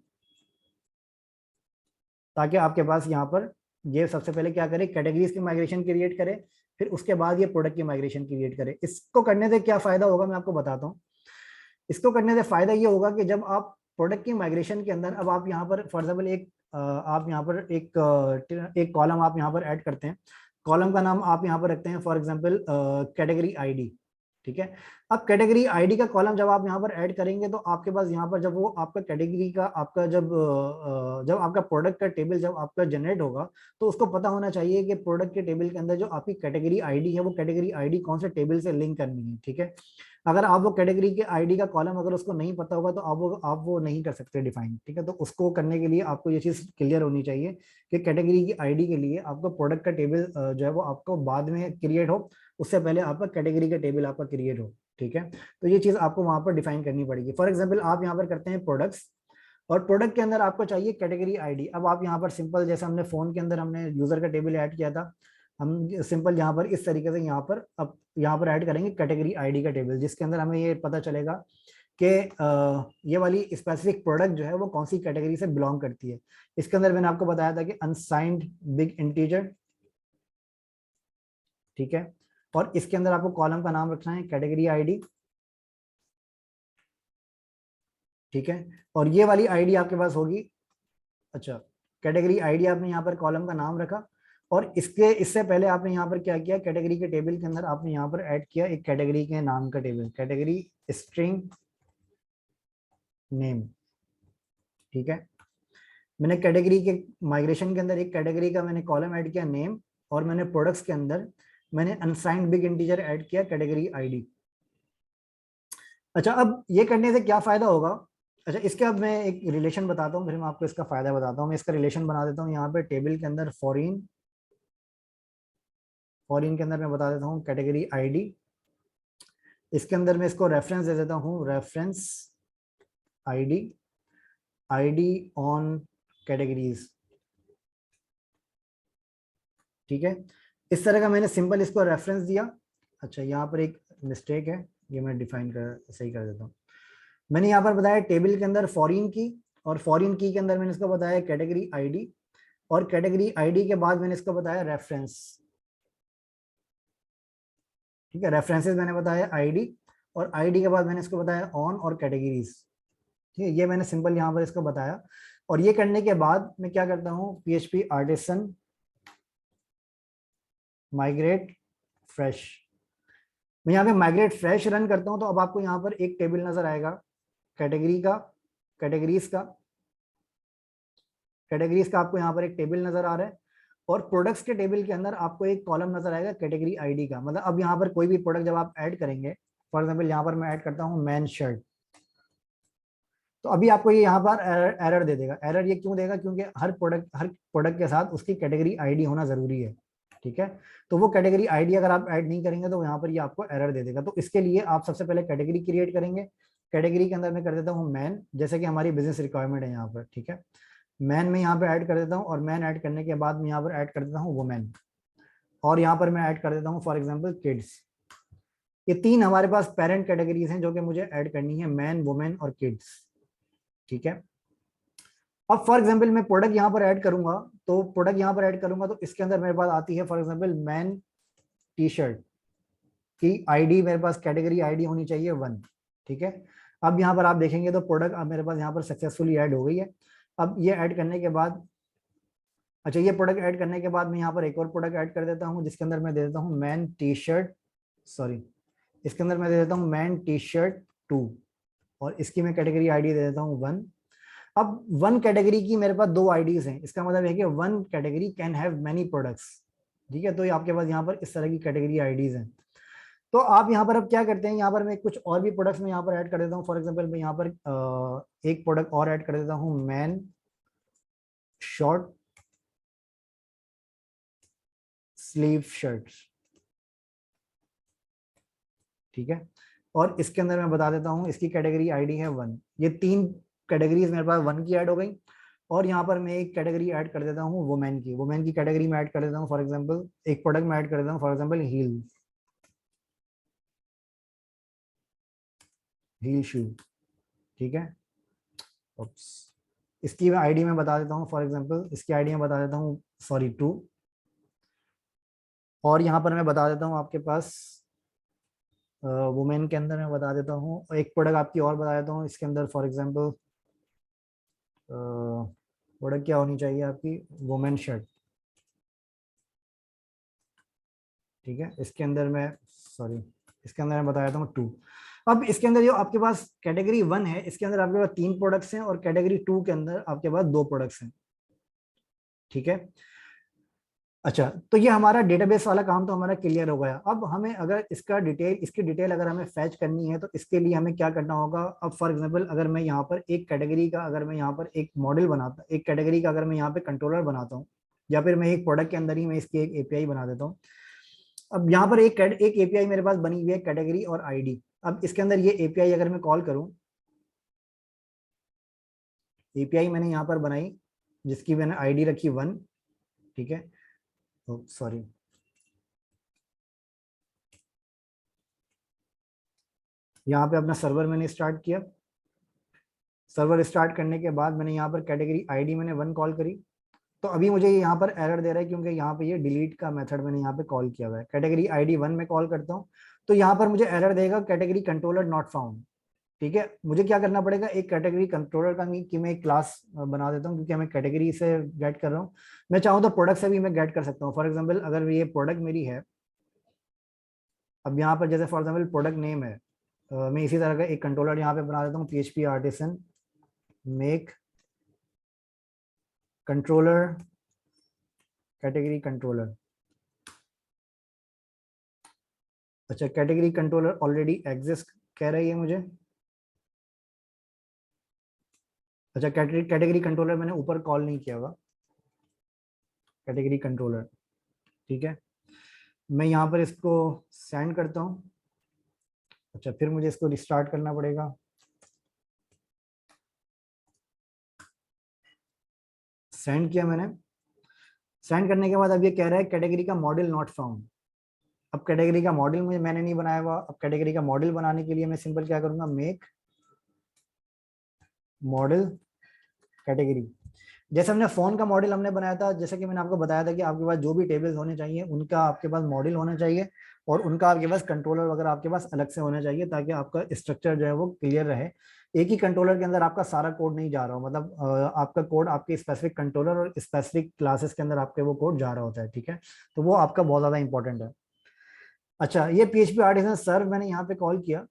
ताकि आपके पास यहाँ पर ये सबसे पहले क्या करे, कैटेगरीज की माइग्रेशन क्रिएट करे, फिर उसके बाद ये प्रोडक्ट की माइग्रेशन क्रिएट करे। इसको करने से क्या फायदा होगा मैं आपको बताता हूँ। इसको करने से फायदा ये होगा कि जब आप प्रोडक्ट की माइग्रेशन के अंदर, अब आप यहाँ पर फॉर एग्जाम्पल आप यहाँ पर एक कॉलम आप यहाँ पर ऐड करते हैं। कॉलम का नाम आप यहाँ पर रखते हैं फॉर एग्जाम्पल कैटेगरी आईडी। ठीक है। अब कैटेगरी आईडी का कॉलम जब आप यहाँ पर ऐड करेंगे तो आपके पास यहाँ पर जब वो आपका कैटेगरी का आपका जब आपका प्रोडक्ट का टेबल जब आपका जनरेट होगा, तो उसको पता होना चाहिए कि प्रोडक्ट के टेबल के अंदर जो आपकी कैटेगरी आईडी है वो कैटेगरी आईडी कौन से टेबल से लिंक करनी है। ठीक है। अगर आप वो कैटेगरी के आईडी का कॉलम अगर उसको नहीं पता होगा तो आप वो नहीं कर सकते डिफाइन। ठीक है। तो उसको करने के लिए आपको ये चीज क्लियर होनी चाहिए कि कैटेगरी की आईडी के लिए आपको प्रोडक्ट का टेबल जो है वो आपको बाद में क्रिएट हो, उससे पहले आपका कैटेगरी का टेबल आपका क्रिएट हो। ठीक है। तो ये चीज आपको वहां पर डिफाइन करनी पड़ेगी। फॉर एग्जाम्पल आप यहाँ पर करते हैं प्रोडक्ट्स, और प्रोडक्ट के अंदर आपको चाहिए कैटेगरी आईडी। अब आप यहाँ पर सिंपल, जैसे हमने फोन के अंदर हमने यूजर का टेबल ऐड किया था, हम सिंपल यहाँ पर इस तरीके से यहाँ पर अब यहाँ पर ऐड करेंगे कैटेगरी आईडी का टेबल, जिसके अंदर हमें ये पता चलेगा कि ये वाली स्पेसिफिक प्रोडक्ट जो है वो कौन सी कैटेगरी से बिलोंग करती है। इसके अंदर मैंने आपको बताया था कि अनसाइंड बिग इंटीजर। ठीक है। और इसके अंदर आपको कॉलम का नाम रखना है कैटेगरी आईडी। ठीक है। और ये वाली आईडी आपके पास होगी, अच्छा, कैटेगरी आईडी आपने यहाँ पर कॉलम का नाम रखा, और इससे पहले आपने यहाँ पर क्या किया, कैटेगरी के टेबल के अंदर आपने यहाँ पर ऐड किया एक कैटेगरी के नाम का टेबल, कैटेगरी स्ट्रिंग नेम। ठीक है। मैंने कैटेगरी के माइग्रेशन के अंदर एक कैटेगरी का मैंने कॉलम ऐड किया नेम, और मैंने प्रोडक्ट्स के अंदर मैंने अनसाइंड बिग इंटीजर ऐड किया कैटेगरी आईडी। अच्छा, अब ये करने से क्या फायदा होगा, अच्छा इसके अब मैं एक रिलेशन बताता हूँ, फिर मैं आपको इसका फायदा बताता हूँ। मैं इसका रिलेशन बना देता हूँ यहाँ पे टेबल के अंदर फॉरेन के अंदर मैं बता देता हूँ कैटेगरी आईडी। इसके अंदर मैं इसको रेफरेंस दे देता हूँ, रेफरेंस आईडी ऑन कैटेगरीज। ठीक है। इस तरह का मैंने सिंपल इसको रेफरेंस दिया। अच्छा, यहाँ पर एक मिस्टेक है, ये मैं डिफाइन कर सही कर देता हूँ। मैंने यहाँ पर बताया टेबल के अंदर फॉरेन की, और फॉरेन की के अंदर मैंने इसको बताया कैटेगरी आईडी, और कैटेगरी आईडी के बाद मैंने इसको बताया रेफरेंस। ठीक है, रेफरेंसेस मैंने बताया आईडी, और आईडी के बाद मैंने इसको बताया ऑन और कैटेगरीज। ठीक है, ये मैंने सिंपल यहाँ पर इसको बताया। और ये करने के बाद मैं क्या करता हूँ, PHP आर्टिसन माइग्रेट फ्रेश। मैं यहाँ पे माइग्रेट फ्रेश रन करता हूँ तो अब आपको यहाँ पर एक टेबल नजर आएगा कैटेगरी का, कैटेगरीज का, कैटेगरीज का आपको यहाँ पर एक टेबल नजर आ रहा है। और प्रोडक्ट्स के टेबल के अंदर आपको एक कॉलम नजर आएगा कैटेगरी आईडी का। मतलब अब यहाँ पर कोई भी प्रोडक्ट जब आप ऐड करेंगे, फॉर एग्जांपल यहाँ पर मैं ऐड करता हूँ मैन शर्ट, तो अभी आपको ये यहाँ पर एरर दे देगा। एरर ये क्यों देगा, क्योंकि हर प्रोडक्ट के साथ उसकी कैटेगरी आईडी होना जरूरी है। ठीक है, तो वो कैटेगरी आईडी अगर आप ऐड नहीं करेंगे तो यहाँ पर ये आपको एरर दे देगा। तो इसके लिए आप सबसे पहले कैटेगरी क्रिएट करेंगे। कैटेगरी के अंदर मैं कर देता हूँ मैन, जैसे कि हमारी बिजनेस रिक्वायरमेंट है यहाँ पर। ठीक है, मैन में यहाँ पे ऐड कर देता हूँ, और मैन ऐड करने के बाद मैं यहाँ पर ऐड कर देता हूँ वुमेन, और यहाँ पर मैं ऐड कर देता हूँ फॉर एग्जाम्पल किड्स। ये तीन हमारे पास पेरेंट कैटेगरीज हैं जो कि मुझे ऐड करनी है, मैन, वुमेन और किड्स। ठीक है, अब फॉर एग्जाम्पल मैं प्रोडक्ट यहाँ पर ऐड करूंगा, तो प्रोडक्ट यहाँ पर ऐड करूंगा तो इसके अंदर मेरे पास आती है for example man T shirt की आईडी, मेरे पास कैटेगरी आईडी होनी चाहिए 1। ठीक है, अब यहाँ पर आप देखेंगे तो प्रोडक्ट अब मेरे पास यहाँ पर सक्सेसफुली ऐड हो गई है। अब ये ऐड करने के बाद, अच्छा ये प्रोडक्ट ऐड करने के बाद मैं यहाँ पर एक और प्रोडक्ट ऐड कर देता हूँ जिसके अंदर मैं दे देता हूँ मैन टी शर्ट, सॉरी इसके अंदर मैं दे देता हूँ मैन टी शर्ट 2, और इसकी मैं कैटेगरी आईडी दे देता हूँ 1। अब 1 कैटेगरी की मेरे पास 2 आईडीज हैं, इसका मतलब है कि 1 category can have many products. ठीक है, तो ये आपके पास यहाँ पर इस तरह की कैटेगरी आईडीज हैं। तो आप यहाँ पर अब क्या करते हैं, यहाँ पर मैं कुछ और भी प्रोडक्ट्स में यहाँ पर ऐड कर देता हूँ। फॉर एग्जांपल मैं यहाँ पर एक प्रोडक्ट और ऐड कर देता हूँ मैन शॉर्ट स्लीव शर्ट्स। ठीक है, और इसके अंदर मैं बता देता हूँ इसकी कैटेगरी आईडी है 1। ये 3 कैटेगरीज मेरे पास 1 की ऐड हो गई। और यहाँ पर मैं एक कैटेगरी ऐड कर देता हूँ वुमेन की। वुमेन की कैटेगरी में ऐड कर देता हूँ फॉर एग्जांपल, एक प्रोडक्ट में ऐड कर देता हूँ फॉर एग्जांपल हील शू। ठीक है, ओप्स, इसकी आईडी में बता देता हूँ फॉर एग्जांपल, इसकी आईडी में बता देता हूँ सॉरी 2। और यहाँ पर मैं बता देता हूँ आपके पास वुमेन के अंदर मैं बता देता हूँ एक प्रोडक्ट आपकी और बता देता हूँ इसके अंदर फॉर एग्जांपल प्रोडक्ट क्या होनी चाहिए आपकी, वुमेन शर्ट। ठीक है, इसके अंदर मैं सॉरी इसके अंदर मैं बता देता हूँ 2। अब इसके अंदर जो आपके पास कैटेगरी 1 है, इसके अंदर आपके पास 3 प्रोडक्ट्स हैं, और कैटेगरी 2 के अंदर आपके पास 2 प्रोडक्ट्स हैं। ठीक है, अच्छा तो ये हमारा डेटाबेस वाला काम तो हमारा क्लियर हो गया। अब हमें अगर इसकी डिटेल अगर हमें फैच करनी है तो इसके लिए हमें क्या करना होगा। अब फॉर एग्जांपल अगर मैं यहाँ पर एक कैटेगरी का, अगर मैं यहाँ पर एक मॉडल बनाता, एक कैटेगरी का अगर मैं यहाँ पे कंट्रोलर बनाता हूँ, या फिर मैं एक प्रोडक्ट के अंदर ही मैं इसकी एक एपीआई बना देता हूँ। अब यहाँ पर एक एपीआई मेरे पास बनी हुई है कैटेगरी और आईडी। अब इसके अंदर ये एपीआई अगर मैं कॉल करूँ, एपीआई मैंने यहाँ पर बनाई जिसकी मैंने आईडी रखी 1। ठीक है, सॉरी यहाँ पे अपना सर्वर मैंने स्टार्ट किया। सर्वर स्टार्ट करने के बाद मैंने यहाँ पर कैटेगरी आईडी मैंने 1 कॉल करी। तो अभी मुझे यहाँ पर एरर दे रहा है क्योंकि यहाँ पे ये डिलीट का मेथड मैंने यहाँ पे कॉल किया हुआ है। कैटेगरी आईडी 1 में कॉल करता हूँ तो यहाँ पर मुझे एरर देगा कैटेगरी कंट्रोलर नॉट फाउंड। ठीक है, मुझे क्या करना पड़ेगा, एक कैटेगरी कंट्रोलर का की मैं एक क्लास बना देता हूँ, क्योंकि मैं कैटेगरी से गेट कर रहा हूँ। मैं चाहूँ तो प्रोडक्ट से भी मैं गेट कर सकता हूँ। फॉर एग्जाम्पल अगर ये प्रोडक्ट मेरी है, अब यहाँ पर जैसे फॉर एग्जाम्पल प्रोडक्ट नेम है, मैं इसी तरह का एक कंट्रोलर यहाँ पे बना देता हूँ, PHP artisan make controller category controller. अच्छा, कैटेगरी कंट्रोलर ऑलरेडी एग्जिस्ट कह रही है मुझे। अच्छा, कैटेगरी कंट्रोलर मैंने ऊपर कॉल नहीं किया हुआ, कैटेगरी कंट्रोलर। ठीक है, मैं यहाँ पर इसको सेंड करता हूँ। अच्छा, फिर मुझे इसको रिस्टार्ट करना पड़ेगा। सेंड किया मैंने। सेंड करने के बाद अब ये कह रहा है कैटेगरी का मॉडल नॉट फाउंड। अब कैटेगरी का मॉडल मैंने नहीं बनाया हुआ। अब कैटेगरी का मॉडल बनाने के लिए मैं सिंपल क्या करूंगा, मेक मॉडल कैटेगरी। जैसे हमने फोन का मॉडल हमने बनाया था, जैसे कि मैंने आपको बताया था कि आपके पास जो भी टेबल्स होने चाहिए उनका आपके पास मॉडल होना चाहिए, और उनका आपके पास कंट्रोलर वगैरह आपके पास अलग से होना चाहिए, ताकि आपका स्ट्रक्चर जो है वो क्लियर रहे। एक ही कंट्रोलर के अंदर आपका सारा कोड नहीं जा रहा हो, मतलब आपका कोड आपके स्पेसिफिक कंट्रोलर और स्पेसिफिक क्लासेस के अंदर आपके वो कोड जा रहा होता है, ठीक है। तो वो आपका बहुत ज्यादा इंपॉर्टेंट है। अच्छा, ये PHP आर्टिसन सर्व मैंने यहाँ पे कॉल किया,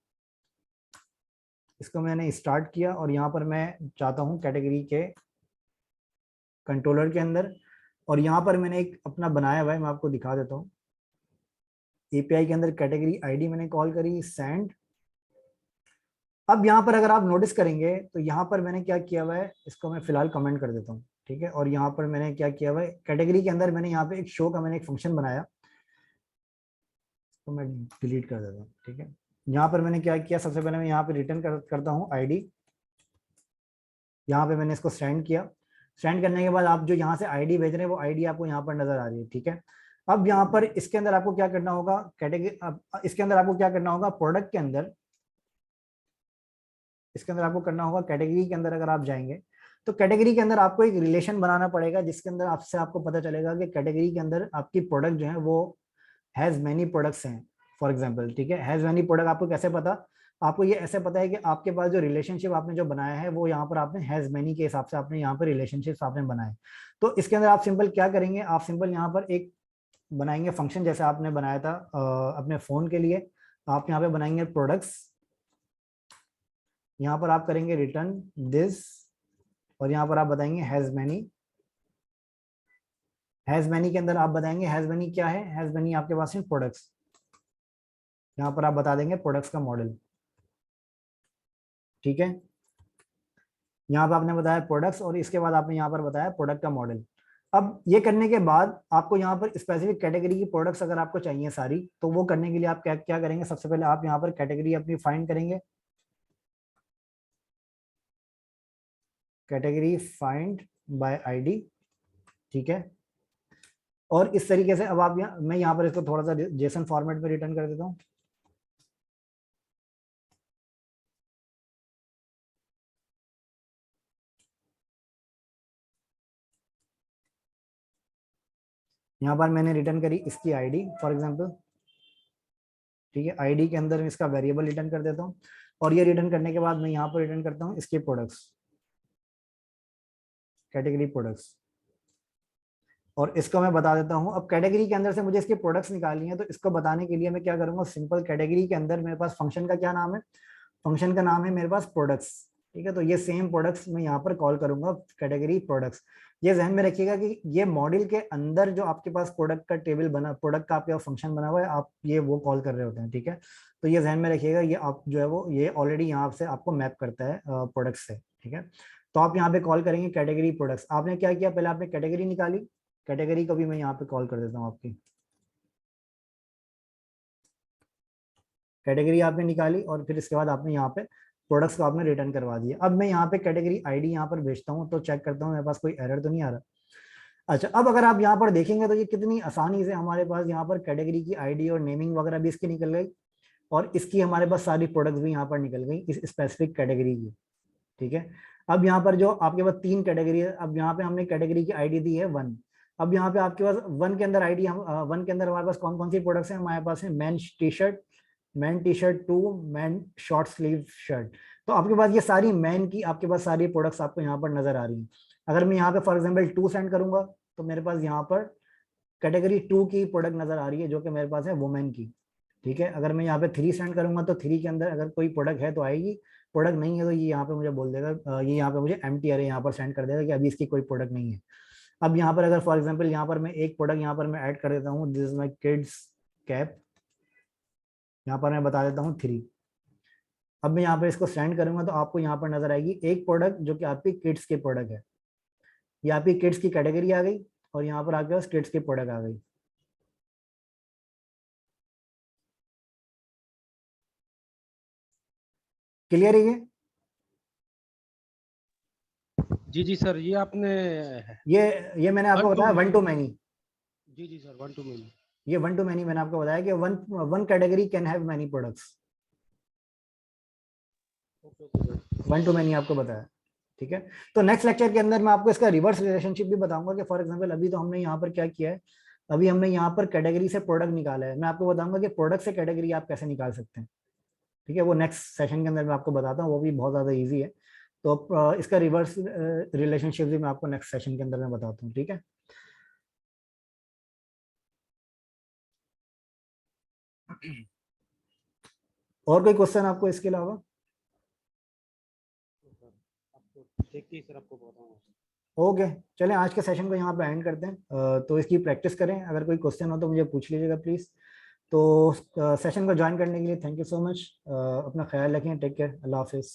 इसको मैंने स्टार्ट किया, और यहाँ पर मैं चाहता हूँ कैटेगरी के कंट्रोलर के अंदर, और यहाँ पर मैंने एक अपना बनाया हुआ है, मैं आपको दिखा देता हूँ। एपीआई के अंदर कैटेगरी आईडी मैंने कॉल करी सेंड। अब यहाँ पर अगर आप नोटिस करेंगे तो यहाँ पर मैंने क्या किया हुआ है, इसको मैं फिलहाल कमेंट कर देता हूँ, ठीक है। और यहाँ पर मैंने क्या किया हुआ है, कैटेगरी के अंदर मैंने यहाँ पे एक शो का मैंने एक फंक्शन बनाया, तो मैं डिलीट कर देता हूँ, ठीक है। यहाँ पर मैंने क्या किया, सबसे पहले मैं यहाँ पे रिटर्न करता हूँ आईडी। यहाँ पे मैंने इसको सेंड किया। सेंड करने के बाद आप जो यहाँ से आईडी भेज रहे हैं वो आईडी आपको यहाँ पर नजर आ रही है, ठीक है। अब यहाँ पर इसके अंदर आपको क्या करना होगा, कैटेगरी, इसके अंदर आपको क्या करना होगा, प्रोडक्ट के अंदर, इसके अंदर आपको करना होगा कैटेगरी के अंदर अगर आप जाएंगे तो कैटेगरी के अंदर आपको एक रिलेशन बनाना पड़ेगा, जिसके अंदर आपसे आपको पता चलेगा कि कैटेगरी के अंदर आपकी प्रोडक्ट जो है वो हैज मेनी प्रोडक्ट्स हैं, फॉर एग्जांपल, ठीक है। हैज मेनी प्रोडक्ट आपको कैसे पता, आपको ये ऐसे पता है कि आपके पास जो रिलेशनशिप आपने जो बनाया है वो यहाँ पर आपने हैज मेनी के हिसाब से आपने यहाँ पर रिलेशनशिप आपने बनाए। तो इसके अंदर आप सिंपल क्या करेंगे, आप सिंपल यहाँ पर एक बनाएंगे फंक्शन, जैसे आपने बनाया था अपने फोन के लिए। आप यहाँ पे बनाएंगे प्रोडक्ट्स, यहाँ पर आप करेंगे रिटर्न दिस, और यहाँ पर आप बताएंगे हैज मेनी। हैज मेनी के अंदर आप बताएंगे हैज मेनी क्या है, हैज मेनी आपके पास है प्रोडक्ट्स। यहाँ पर आप बता देंगे प्रोडक्ट्स का मॉडल, ठीक है। यहाँ पर आपने बताया प्रोडक्ट्स, और इसके बाद आपने यहाँ पर बताया प्रोडक्ट का मॉडल। अब ये करने के बाद आपको यहाँ पर स्पेसिफिक कैटेगरी की प्रोडक्ट्स अगर आपको चाहिए सारी, तो वो करने के लिए आप क्या क्या करेंगे, सबसे पहले आप यहाँ पर कैटेगरी अपनी फाइंड करेंगे, कैटेगरी फाइंड बाय आईडी, ठीक है। और इस तरीके से अब आप मैं यहाँ पर इसको थोड़ा सा जेसन फॉर्मेट में रिटर्न कर देता हूँ। यहाँ पर मैंने रिटर्न करी इसकी आईडी फॉर एग्जांपल, ठीक है। आईडी के अंदर मैं इसका वेरिएबल रिटर्न कर देता हूँ, और ये रिटर्न करने के बाद मैं यहाँ पर रिटर्न करता हूँ इसके प्रोडक्ट्स, कैटेगरी प्रोडक्ट्स। और इसको मैं बता देता हूँ, अब कैटेगरी के अंदर से मुझे इसके प्रोडक्ट्स निकालनी है, तो इसको बताने के लिए मैं क्या करूंगा, सिंपल कैटेगरी के अंदर मेरे पास फंक्शन का क्या नाम है, फंक्शन का नाम है मेरे पास प्रोडक्ट्स, ठीक है। तो ये सेम प्रोडक्ट्स मैं यहाँ पर कॉल करूंगा कैटेगरी प्रोडक्ट्स। ये ध्यान में रखिएगा कि ये मॉड्यूल के अंदर जो आपके पास प्रोडक्ट का टेबल बना, प्रोडक्ट का आपके पास फंक्शन बना हुआ है, आप ये वो कॉल कर रहे होते हैं, ठीक है। तो ये ध्यान में रखिएगा, ये आप जो है वो ये ऑलरेडी यहाँ से आपको मैप करता है प्रोडक्ट से, ठीक है। तो आप यहाँ पे कॉल करेंगे कैटेगरी प्रोडक्ट्स। आपने क्या किया, पहले आपने कैटेगरी निकाली, कैटेगरी को भी मैं यहाँ पे कॉल कर देता हूँ आपकी, कैटेगरी आपने निकाली, और फिर इसके बाद आपने यहाँ पे प्रोडक्ट्स को आपने रिटर्न करवा दिया। अब मैं यहाँ पे कैटेगरी आईडी यहाँ पर भेजता हूँ, तो चेक करता हूँ मेरे पास कोई एरर तो नहीं आ रहा। अच्छा, अब अगर आप यहाँ पर देखेंगे तो ये कितनी आसानी से हमारे पास यहाँ पर कैटेगरी की आईडी और नेमिंग वगैरह भी इसकी निकल गई, और इसकी हमारे पास सारी प्रोडक्ट्स भी यहाँ पर निकल गई इस स्पेसिफिक कैटेगरी की, ठीक है। अब यहाँ पर जो आपके पास 3 कैटेगरी है, अब यहाँ पे हमने कैटेगरी की आईडी दी है 1। अब यहाँ पे आपके पास 1 के अंदर आईडी, हम 1 के अंदर हमारे पास कौन कौन सी प्रोडक्ट्स हैं, हमारे पास है man T shirt, man T shirt 2, man short sleeve shirt. तो आपके पास ये सारी मैन की आपके पास सारी प्रोडक्ट्स आपको यहाँ पर नजर आ रही हैं। अगर मैं यहाँ पे फॉर एग्जाम्पल 2 सेंड करूंगा, तो मेरे पास यहाँ पर कैटेगरी 2 की प्रोडक्ट नजर आ रही है, जो कि मेरे पास है वुमेन की, ठीक है। अगर मैं यहाँ पे 3 सेंड करूंगा, तो 3 के अंदर अगर कोई प्रोडक्ट है तो आएगी, प्रोडक्ट नहीं है तो ये यहाँ पे मुझे बोल देगा, ये यहाँ पे मुझे एम्प्टी अरे यहाँ पर सेंड कर देगा कि अभी इसकी कोई प्रोडक्ट नहीं है। अब यहाँ पर अगर फॉर एग्जाम्पल यहाँ पर मैं एक प्रोडक्ट यहाँ पर मैं ऐड कर देता हूँ, this is my kids cap, यहाँ पर मैं बता देता हूँ 3। अब मैं यहाँ पर इसको सेंड करूंगा, तो आपको यहाँ पर नजर आएगी एक प्रोडक्ट जो कि आपकी किड्स की प्रोडक्ट है, ये आपकी किड्स की कैटेगरी आ गई, और यहाँ पर आपके पास किड्स की प्रोडक्ट आ गई। क्लियर है जी जी सर, ये आपने ये मैंने आपको वन टू बताया वन टू मैनी। जी जी सर, वन टू मेनी। ये वन टू मैनी मैंने आपको बताया कि one one category can have many products, okay okay sir. One two many आपको बताया, ठीक है। तो नेक्स्ट लेक्चर के अंदर मैं आपको इसका रिवर्स रिलेशनशिप भी बताऊंगा कि फॉर एग्जांपल अभी तो हमने यहाँ पर क्या किया है, अभी हमने यहाँ पर कैटेगरी से प्रोडक्ट निकाला है, मैं आपको बताऊंगा कि प्रोडक्ट से कैटेगरी आप कैसे निकाल सकते हैं। ठीक है, वो नेक्स्ट सेशन के अंदर मैं आपको बताता हूँ, वो भी बहुत ज़्यादा ईजी है। तो इसका रिवर्स रिलेशनशिप भी मैं आपको नेक्स्ट सेशन के अंदर मैं बताता हूँ। ठीक है, और कोई क्वेश्चन आपको इसके अलावा? देखिए सर आपको बताऊंगा। ओके, चलें आज के सेशन को यहाँ पे एंड करते हैं। तो इसकी प्रैक्टिस करें, अगर कोई क्वेश्चन हो तो मुझे पूछ लीजिएगा प्लीज़। तो सेशन को ज्वाइन करने के लिए थैंक यू सो मच। अपना ख्याल रखें, टेक केयर, अल्लाह हाफिज़।